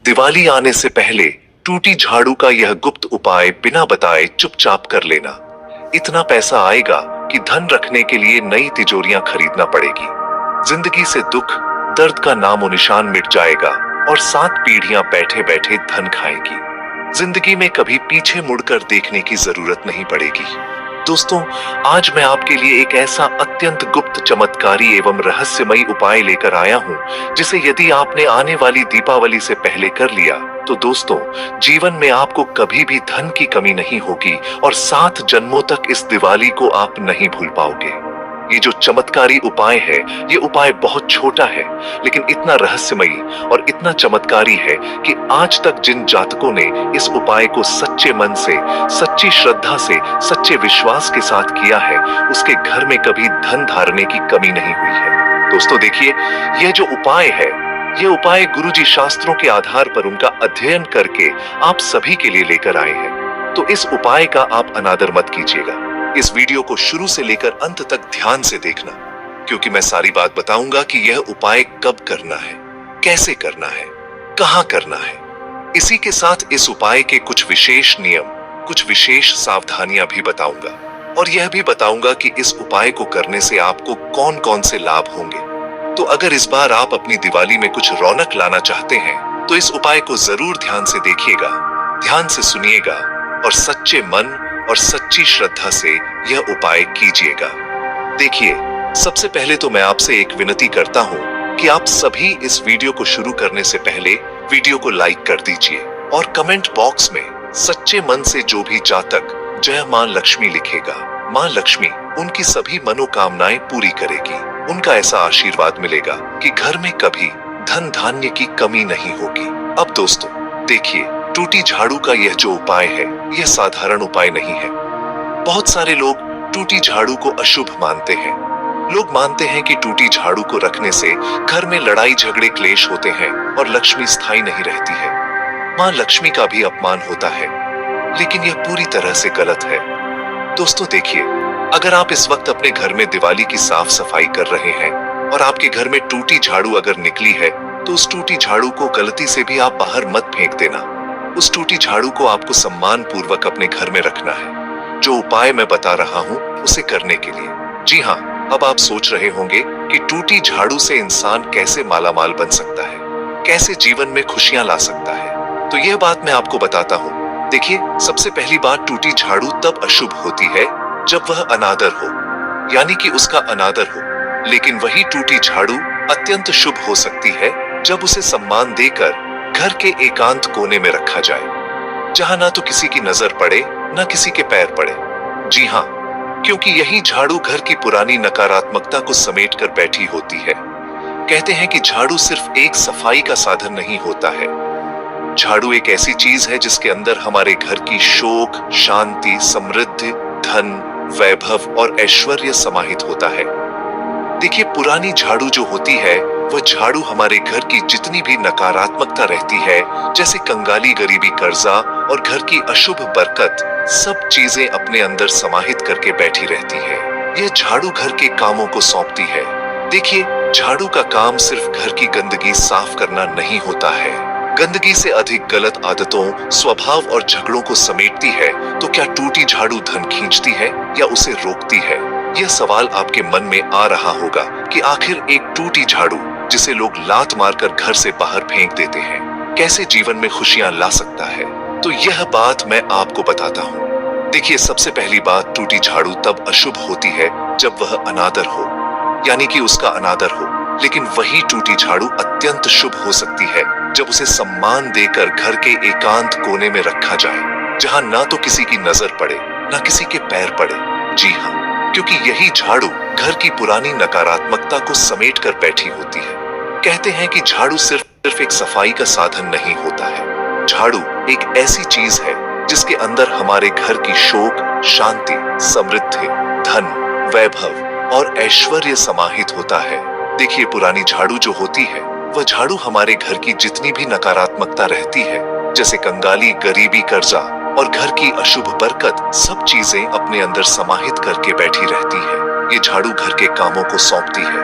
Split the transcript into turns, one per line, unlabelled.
दिवाली आने से पहले टूटी झाड़ू का यह गुप्त उपाय बिना बताए चुपचाप कर लेना। इतना पैसा आएगा कि धन रखने के लिए नई तिजोरियां खरीदना पड़ेगी। जिंदगी से दुख दर्द का नामो निशान मिट जाएगा और 7 पीढ़ियां बैठे बैठे धन खाएगी। जिंदगी में कभी पीछे मुड़कर देखने की जरूरत नहीं पड़ेगी। दोस्तों, आज मैं आपके लिए एक ऐसा अत्यंत गुप्त, चमत्कारी एवं रहस्यमयी उपाय लेकर आया हूं, जिसे यदि आपने आने वाली दीपावली से पहले कर लिया तो दोस्तों, जीवन में आपको कभी भी धन की कमी नहीं होगी और 7 जन्मों तक इस दिवाली को आप नहीं भूल पाओगे। ये जो चमत्कारी उपाय है, ये उपाय बहुत छोटा है, लेकिन इतना रहस्यमयी और इतना चमत्कारी है कि आज तक जिन जातकों ने इस उपाय को सच्चे मन से, सच्ची श्रद्धा से, सच्चे विश्वास के साथ किया है, उसके घर में कभी धन धारने की कमी नहीं हुई है। दोस्तों देखिए, यह जो उपाय है, ये उपाय गुरुजी शास्त्रों के आधार पर उनका अध्ययन करके आप सभी के लिए लेकर आए हैं। तो इस उपाय का आप अनादर मत कीजिएगा। इस वीडियो को शुरू से लेकर अंत तक ध्यान से देखना, क्योंकि मैं सारी बात बताऊंगा कि यह उपाय कब करना है, कैसे करना है, कहां करना है। इसी के साथ इस उपाय के कुछ विशेष नियम, कुछ विशेष सावधानियां भी बताऊंगा और यह भी बताऊंगा कि इस उपाय को करने से आपको कौन कौन से लाभ होंगे। तो अगर इस बार आप अपनी दिवाली में कुछ रौनक लाना चाहते हैं, तो इस उपाय को जरूर ध्यान से देखिएगा, ध्यान से सुनिएगा और सच्चे मन और सच्ची श्रद्धा से यह उपाय कीजिएगा। देखिए, सबसे पहले तो मैं आपसे एक विनती करता हूं कि आप सभी इस वीडियो को शुरू करने से पहले वीडियो को लाइक कर दीजिए और कमेंट बॉक्स में सच्चे मन से जो भी जातक जय मां लक्ष्मी लिखेगा, मां लक्ष्मी उनकी सभी मनोकामनाएं पूरी करेगी। उनका ऐसा आशीर्वाद मिलेगा कि घर में कभी धन धान्य की कमी नहीं होगी। अब दोस्तों देखिए, टूटी झाड़ू का यह जो उपाय है, यह साधारण उपाय नहीं है। बहुत सारे लोग टूटी झाड़ू को अशुभ मानते हैं। लोग मानते हैं कि टूटी झाड़ू को रखने से घर में लड़ाई झगड़े क्लेश होते हैं और लक्ष्मी स्थायी नहीं रहती है, मां लक्ष्मी का भी अपमान होता है। लेकिन यह पूरी तरह से गलत है। दोस्तों देखिए, अगर आप इस वक्त अपने घर में दिवाली की साफ सफाई कर रहे हैं और आपके घर में टूटी झाड़ू अगर निकली है, तो उस टूटी झाड़ू को गलती से भी आप बाहर मत फेंक देना। उस टूटी झाड़ू को आपको सम्मान पूर्वक अपने घर में रखना है। जो उपाय मैं बता रहा हूं, उसे करने के लिए, जी हाँ, अब आप सोच रहे होंगे कि टूटी झाड़ू से इंसान कैसे मालामाल बन सकता है, कैसे जीवन में खुशियां ला सकता है। तो यह बात मैं आपको बताता हूं। देखिए, सबसे पहली बात, टूटी झाड़ू तब अशुभ होती है जब वह अनादर हो, यानी कि उसका अनादर हो। लेकिन वही टूटी झाड़ू अत्यंत शुभ हो सकती है जब उसे सम्मान देकर घर के एकांत कोने में रखा जाए, जहां ना तो किसी की नजर पड़े, ना किसी के पैर पड़े। जी हाँ, क्योंकि यही झाड़ू घर की पुरानी नकारात्मकता को समेट कर बैठी होती है। कहते हैं कि झाड़ू सिर्फ एक सफाई का साधन नहीं होता है। झाड़ू एक ऐसी चीज है जिसके अंदर हमारे घर की शोक, शांति, समृद्धि, धन, वैभव और ऐश्वर्य समाहित होता है। देखिए, पुरानी झाड़ू जो होती है, वह झाड़ू हमारे घर की जितनी भी नकारात्मकता रहती है, जैसे कंगाली, गरीबी, कर्जा और घर की अशुभ बरकत, सब चीजें अपने अंदर समाहित करके बैठी रहती है। यह झाड़ू घर के कामों को सौंपती है। देखिए, झाड़ू का काम सिर्फ घर की गंदगी साफ करना नहीं होता है। गंदगी से अधिक गलत आदतों, स्वभाव और झगड़ों को समेटती है। तो क्या टूटी झाड़ू धन खींचती है या उसे रोकती है? यह सवाल आपके मन में आ रहा होगा कि आखिर एक टूटी झाड़ू, जिसे लोग लात मारकर घर से बाहर फेंक देते हैं, कैसे जीवन में खुशियां ला सकता है? तो यह बात मैं आपको बताता हूँ। देखिए, सबसे पहली बात, टूटी झाड़ू तब अशुभ होती है जब वह अनादर हो, यानी कि उसका अनादर हो। लेकिन वही टूटी झाड़ू अत्यंत शुभ हो सकती है जब उसे सम्मान देकर घर के एकांत कोने में रखा जाए, जहां ना तो किसी की नजर पड़े, ना किसी के पैर पड़े। जी हाँ, क्योंकि यही झाड़ू घर की पुरानी नकारात्मकता को समेट कर बैठी होती है। कहते हैं कि झाड़ू सिर्फ एक सफाई का साधन नहीं होता है। झाड़ू एक ऐसी चीज है जिसके अंदर हमारे घर की शोक, शांति, समृद्धि, धन, वैभव और ऐश्वर्य समाहित होता है। देखिए, पुरानी झाड़ू जो होती है, वह झाड़ू हमारे घर की जितनी भी नकारात्मकता रहती है, जैसे कंगाली, गरीबी, कर्जा और घर की अशुभ बरकत, सब चीजें अपने अंदर समाहित करके बैठी रहती है। ये झाड़ू घर के कामों को सौंपती है।